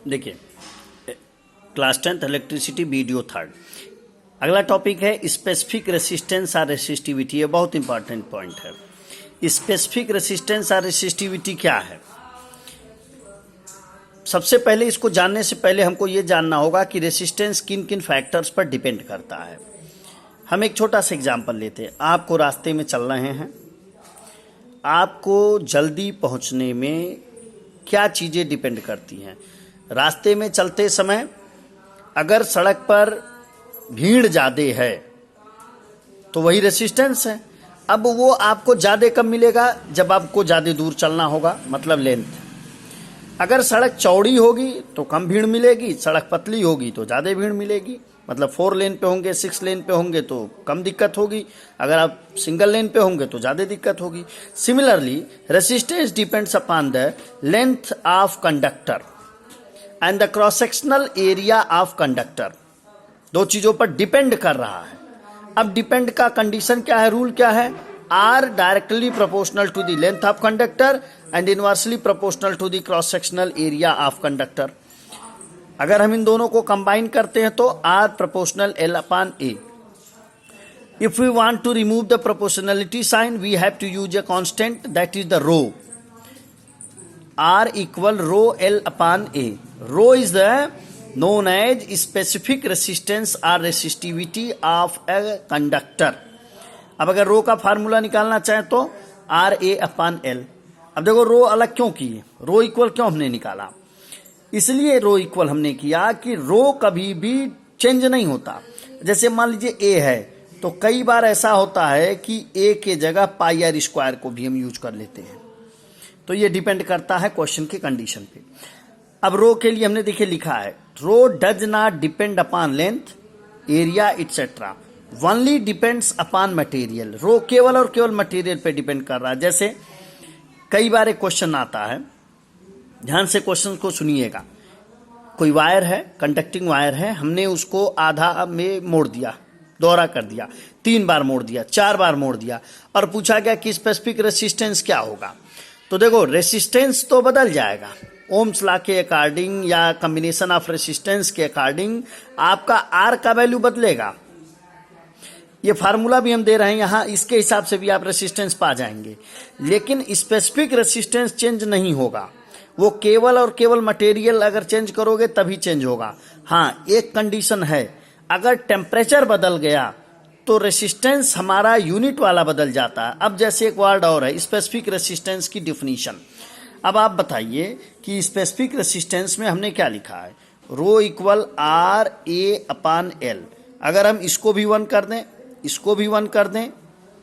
देखिए, class 10th electricity video 3rd। अगला topic है स्पेसिफिक रेसिस्टेंस और रेसिस्टिविटी। ये बहुत इंपॉर्टेंट पॉइंट है। स्पेसिफिक रेसिस्टेंस और रेसिस्टिविटी क्या है? सबसे पहले इसको जानने से पहले हमको ये जानना होगा कि रेसिस्टेंस किन किन फैक्टर्स पर डिपेंड करता है। हम एक छोटा सा एग्जांपल लेते हैं। आपको रास्ते में चल रहे हैं, आपको जल्दी पहुंचने में क्या चीज़ें डिपेंड करती हैं? रास्ते में चलते समय अगर सड़क पर भीड़ ज़्यादा है तो वही रेसिस्टेंस है। अब वो आपको ज़्यादा कब मिलेगा? जब आपको ज़्यादा दूर चलना होगा, मतलब लेंथ। अगर सड़क चौड़ी होगी तो कम भीड़ मिलेगी, सड़क पतली होगी तो ज़्यादा भीड़ मिलेगी। मतलब 4 लेन पे होंगे, 6 लेन पे होंगे तो कम दिक्कत होगी, अगर आप सिंगल लेन पे होंगे तो ज़्यादा दिक्कत होगी। Similarly resistance depends upon the length of conductor and the cross sectional area of conductor. दो चीज़ों पर डिपेंड कर रहा है। अब डिपेंड का कंडीशन क्या है, रूल क्या है? R directly proportional to the length of conductor and inversely proportional to the cross sectional area of conductor. अगर हम इन दोनों को कंबाइन करते हैं तो R proportional L upon A. If we want to remove the proportionality sign we have to use a constant that is the rho. R equal rho L upon A. Rho is the known as specific resistance or resistivity of a conductor. अब अगर रो का formula निकालना चाहें तो RA upon L। अब देखो रो अलग क्यों किए, रो इक्वल क्यों हमने निकाला? इसलिए रो इक्वल हमने किया कि रो कभी भी चेंज नहीं होता। जैसे मान लीजिए A है तो कई बार ऐसा होता है कि A के जगह पाई आर स्क्वायर को भी हम यूज कर लेते हैं। तो ये डिपेंड करता है क्वेश्चन के कंडीशन पे। अब रो के लिए हमने देखिए लिखा है, rho does not depend upon length, area etcetera, only depends upon material. Rho केवल और केवल मटेरियल पे डिपेंड कर रहा है। जैसे कई बार एक क्वेश्चन आता है, ध्यान से क्वेश्चन को सुनिएगा। कोई वायर है, कंडक्टिंग वायर है, हमने उसको आधा में मोड़ दिया, दोहरा कर दिया, 3 बार मोड़ दिया, 4 बार मोड़ दिया, और पूछा गया कि स्पेसिफिक रेसिस्टेंस क्या होगा। तो देखो रेसिस्टेंस तो बदल जाएगा, ओम्स लॉ के अकॉर्डिंग या कॉम्बिनेशन ऑफ रेसिस्टेंस के अकॉर्डिंग आपका आर का वैल्यू बदलेगा। ये फार्मूला भी हम दे रहे हैं यहाँ, इसके हिसाब से भी आप रेसिस्टेंस पा जाएंगे। लेकिन स्पेसिफिक रेसिस्टेंस चेंज नहीं होगा, वो केवल और केवल मटेरियल अगर चेंज करोगे तभी चेंज होगा। हाँ, एक कंडीशन है, अगर टेम्परेचर बदल गया तो रेसिस्टेंस हमारा यूनिट वाला बदल जाता है। अब जैसे एक वर्ड और है, स्पेसिफिक रेसिस्टेंस की डिफिनीशन। अब आप बताइए कि स्पेसिफिक रेसिस्टेंस में हमने क्या लिखा है? Rho equal R A upon L. अगर हम इसको भी 1 कर दें, इसको भी 1 कर दें,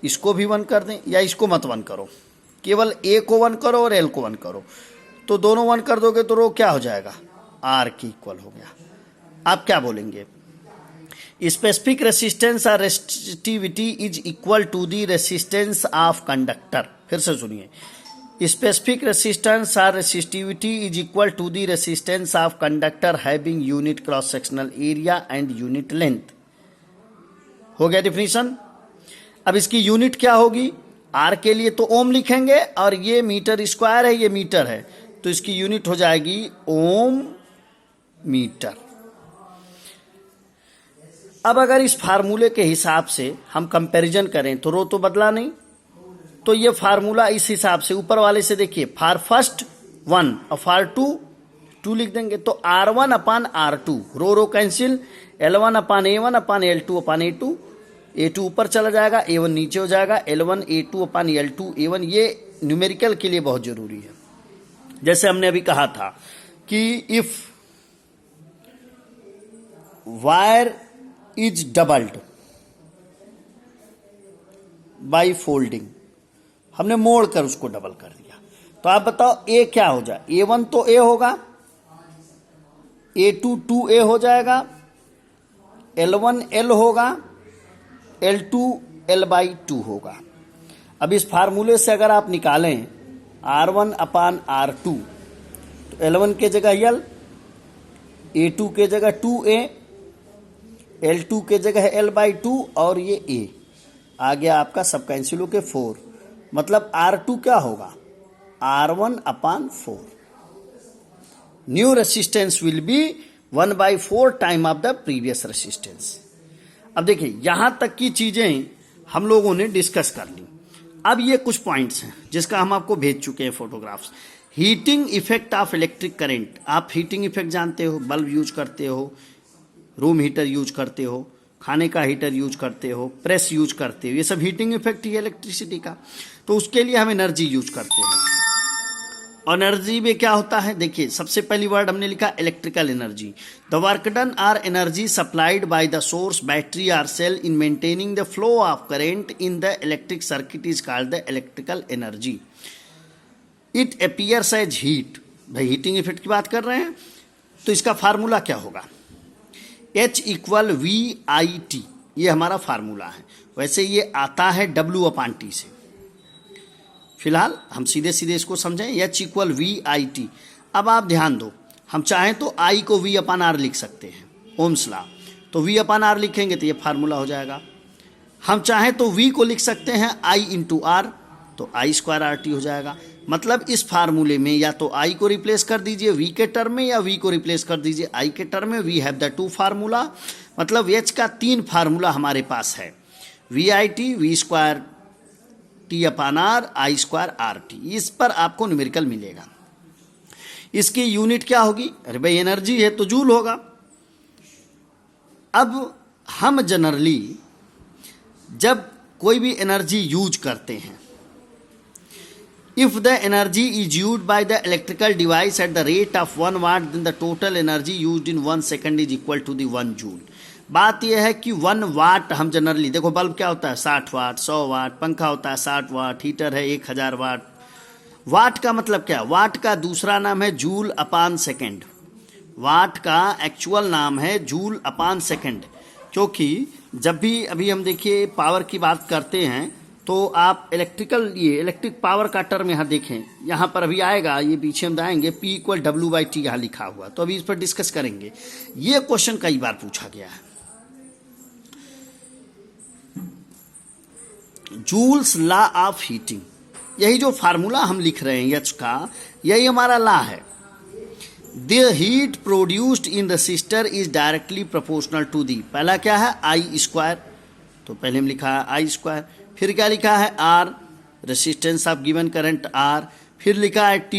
इसको भी 1 कर दें, या इसको मत 1 करो, केवल ए को 1 करो और एल को 1 करो, तो दोनों 1 कर दोगे तो रो क्या हो जाएगा? आर की इक्वल हो गया। आप क्या बोलेंगे? स्पेसिफिक रेसिस्टेंस और resistivity is equal to the resistance of conductor. फिर से सुनिए, स्पेसिफिक रेसिस्टेंस और resistivity is equal to the resistance of conductor having unit cross sectional area and unit length. हो गया डिफिनीशन। अब इसकी यूनिट क्या होगी? आर के लिए तो ओम लिखेंगे, और ये मीटर स्क्वायर है, ये मीटर है, तो इसकी यूनिट हो जाएगी ओम मीटर। अब अगर इस फार्मूले के हिसाब से हम कंपैरिजन करें तो रो तो बदला नहीं, तो ये फार्मूला इस हिसाब से ऊपर वाले से देखिए, फार फर्स्ट 1 और फार 2 लिख देंगे, तो R1 upon R2, rho rho cancel, L1 upon A1 upon L2 upon A2, A2 ऊपर चला जाएगा, A1 नीचे हो जाएगा, L1 A2 upon L2 A1। ये न्यूमेरिकल के लिए बहुत जरूरी है। जैसे हमने अभी कहा था कि if wire is doubled by folding, हमने मोड़ कर उसको डबल कर दिया, तो आप बताओ ए क्या हो जाए? A1 तो A होगा, A2 2A हो जाएगा, L1 L होगा, L2 L/2 होगा। अब इस फार्मूले से अगर आप निकालें R1 अपॉन R2, तो L1 के जगह L, A2 के जगह 2A, L2 के जगह है L/2, और ये A आ गया आपका, सब कैंसिल होके 4। मतलब R2 क्या होगा? R1 upon 4। New resistance will be 1/4 time of the previous resistance. अब देखिए यहां तक की चीजें हम लोगों ने डिस्कस कर ली। अब ये कुछ पॉइंट्स हैं जिसका हम आपको भेज चुके हैं photographs. Heating effect of electric current, आप हीटिंग इफेक्ट जानते हो, बल्ब यूज करते हो, रूम हीटर यूज करते हो, खाने का हीटर यूज करते हो, प्रेस यूज करते हो, ये सब हीटिंग इफेक्ट ही है इलेक्ट्रिसिटी का। तो उसके लिए हम एनर्जी यूज करते हैं। एनर्जी में क्या होता है, देखिए सबसे पहली वर्ड हमने लिखा electrical energy. The work done or energy supplied by the source, battery or cell in maintaining the flow of current in the electric circuit is called the electrical energy. It appears as heat. भाई heating effect की बात कर रहे हैं तो इसका formula क्या होगा, H = VIT, ये हमारा फार्मूला है। वैसे ये आता है W/T से, फिलहाल हम सीधे सीधे इसको समझें, H = VIT। अब आप ध्यान दो, हम चाहें तो I को V/R लिख सकते हैं, ओम्स लॉ, तो V/R लिखेंगे तो ये फार्मूला हो जाएगा। हम चाहें तो V को लिख सकते हैं I × R, तो I² RT हो जाएगा। मतलब इस फार्मूले में या तो I को रिप्लेस कर दीजिए V के टर्म में, या V को रिप्लेस कर दीजिए I के टर्म में। वी हैव द 2 फार्मूला, मतलब H का 3 फार्मूला हमारे पास है, VIT, V² T/R, I² RT। इस पर आपको न्यूमेरिकल मिलेगा। इसकी यूनिट क्या होगी, अरे भाई एनर्जी है तो जूल होगा। अब हम जनरली जब कोई भी एनर्जी यूज करते हैं, if the energy is used by the electrical device at the rate of 1 watt, then the total energy used in 1 second is equal to the 1 joule। बात यह है कि 1 वाट हम जनरली, देखो बल्ब क्या होता है 60 वाट, 100 वाट, पंखा होता है 60 वाट, हीटर है 1000 वाट। वाट का मतलब क्या, वाट का दूसरा नाम है जूल/सेकंड। वाट का एक्चुअल नाम है जूल/सेकंड, क्योंकि जब भी अभी हम देखिए पावर की बात करते हैं तो आप इलेक्ट्रिक पावर का टर्म यहाँ देखें, यहाँ पर अभी आएगा, ये पीछे हम आएंगे, P = W/T यहाँ लिखा हुआ, तो अभी इस पर डिस्कस करेंगे। ये क्वेश्चन कई बार पूछा गया है। जूल्स लॉ ऑफ हीटिंग, यही जो फार्मूला हम लिख रहे हैं H का, यही हमारा लॉ है। The heat produced in resistor is directly proportional to the, पहला क्या है I², तो पहले हम लिखा है I², फिर क्या लिखा है R, resistance of given current R, फिर लिखा है T,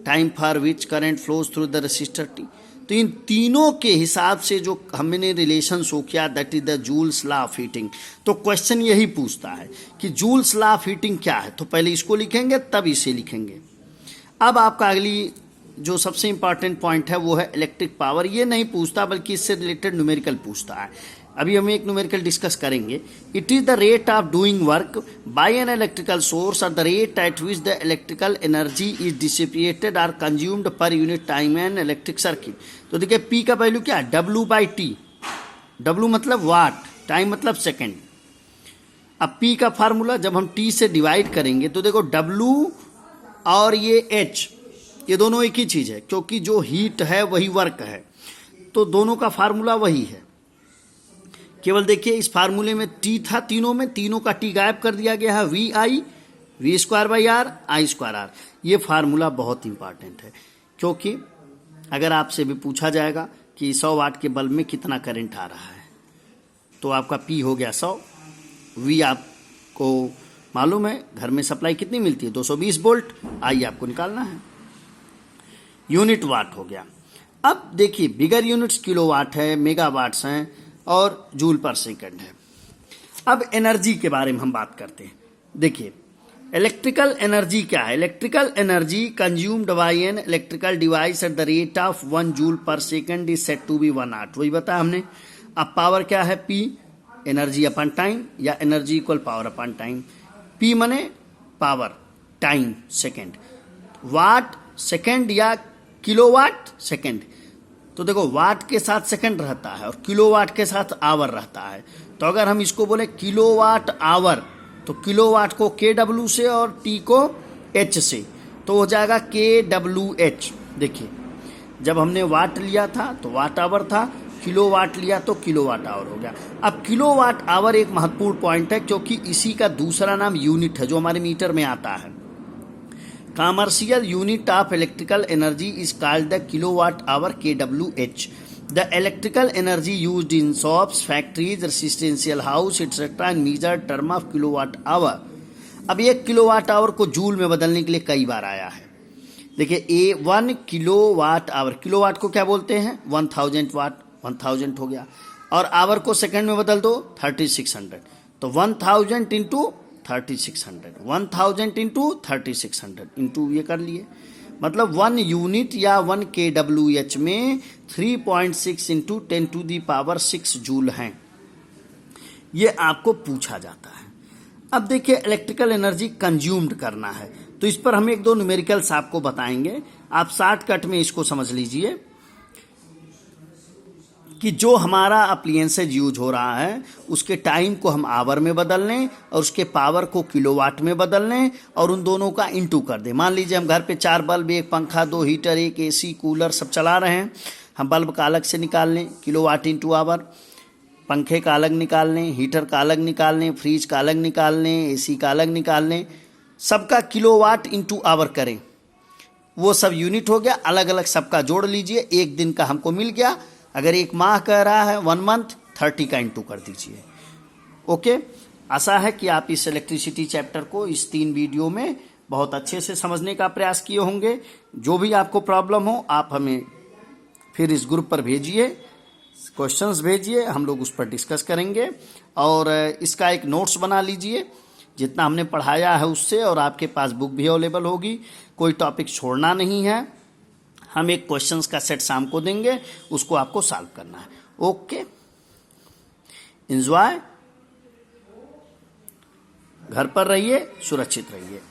time for which current flows through the resistor T। तो इन तीनों के हिसाब से जो हमने रिलेशन शो किया, that is the joules law of heating. तो क्वेश्चन यही पूछता है कि जूल्स लॉ ऑफ हीटिंग क्या है, तो पहले इसको लिखेंगे तब इसे लिखेंगे। अब आपका अगली जो सबसे इंपॉर्टेंट पॉइंट है वो है इलेक्ट्रिक पावर। ये नहीं पूछता बल्कि इससे रिलेटेड न्यूमेरिकल पूछता है। अभी हम एक न्यूमेरिकल डिस्कस करेंगे। It is the rate of doing work by an electrical source और the rate at which the electrical energy is dissipated or consumed per unit time in electric circuit. तो देखिए P का value क्या है, W/T। W मतलब वाट, time मतलब second. अब P का फार्मूला जब हम T से डिवाइड करेंगे तो देखो W और ये H, ये दोनों एक ही चीज है, क्योंकि जो हीट है वही वर्क है, तो दोनों का फार्मूला वही है। केवल देखिए इस फार्मूले में T था, तीनों का T गायब कर दिया गया है, VI, V²/R, I²R। ये फार्मूला बहुत इंपॉर्टेंट है, क्योंकि अगर आपसे भी पूछा जाएगा कि 100 वाट के बल्ब में कितना करंट आ रहा है, तो आपका P हो गया 100, V आपको मालूम है घर में सप्लाई कितनी मिलती है 220 वोल्ट, I आपको निकालना है, यूनिट वाट हो गया। अब देखिए बिगर यूनिट्स किलोवाट है, मेगावाट्स हैं और जूल पर सेकंड है। अब एनर्जी के बारे में हम बात करते हैं। देखिए इलेक्ट्रिकल एनर्जी क्या है, electrical energy consumed by an electrical device at the rate of 1 joule per second is said to be 1 watt, वही बताया हमने। अब पावर क्या है, P एनर्जी अपन टाइम, या energy equal power upon time. P मने power, time second, watt second या kilowatt second. तो देखो वाट के साथ सेकंड रहता है और किलोवाट के साथ आवर रहता है। तो अगर हम इसको बोले किलोवाट आवर, तो किलोवाट को KW से और T को H से, तो हो जाएगा KWH। देखिए जब हमने वाट लिया था तो वाट आवर था, किलोवाट लिया तो किलोवाट आवर हो गया। अब किलोवाट आवर एक महत्वपूर्ण पॉइंट है, क्योंकि इसी का दूसरा नाम यूनिट है जो हमारे मीटर में आता है। Commercial unit of electrical energy is called the kilowatt hour kWh. The electrical energy used in shops, factories, residential house, etc. in measured term of kilowatt hour. अब ये किलोवाट आवर को joule में बदलने के लिए कई बार आया है. देखिए ए 1 किलोवाट आवर, किलोवाट को क्या बोलते हैं 1000 वाट, 1000 हो गया, और आवर को सेकंड में बदल दो 3600, तो 1000 इंटू 3600, 1000 इंटू 3600 इंटू ये कर लिए, मतलब 1 यूनिट या 1 kWh में 3.6 इंटू 10⁶ जूल हैं. ये आपको पूछा जाता है. अब देखिए इलेक्ट्रिकल एनर्जी कंज्यूम्ड करना है, तो इस पर हम एक दो न्यूमेरिकल्स आपको बताएंगे. आप शॉर्टकट में इसको समझ लीजिए कि जो हमारा अप्लायंसेज यूज हो रहा है उसके टाइम को हम आवर में बदल लें और उसके पावर को किलोवाट में बदल लें और उन दोनों का इंटू कर दें. मान लीजिए हम घर पे 4 बल्ब, एक पंखा, 2 हीटर, एक एसी, कूलर सब चला रहे हैं. हम बल्ब का अलग से निकाल लें किलोवाट इंटू आवर, पंखे का अलग निकाल लें, हीटर का अलग निकाल लें, फ्रिज का अलग निकाल लें, एसी का अलग निकाल लें, सबका किलोवाट इंटू आवर करें. वो सब यूनिट हो गया. अलग अलग सबका जोड़ लीजिए, एक दिन का हमको मिल गया. अगर एक माह कह रहा है 1 मंथ, 30 का इंटू कर दीजिए. ओके, आशा है कि आप इस इलेक्ट्रिसिटी चैप्टर को इस 3 वीडियो में बहुत अच्छे से समझने का प्रयास किए होंगे. जो भी आपको प्रॉब्लम हो आप हमें फिर इस ग्रुप पर भेजिए, क्वेश्चंस भेजिए, हम लोग उस पर डिस्कस करेंगे. और इसका एक नोट्स बना लीजिए जितना हमने पढ़ाया है उससे, और आपके पास बुक भी अवेलेबल होगी. कोई टॉपिक छोड़ना नहीं है. हम एक क्वेश्चंस का सेट शाम को देंगे, उसको आपको सॉल्व करना है. ओके, एंजॉय, घर पर रहिए, सुरक्षित रहिए.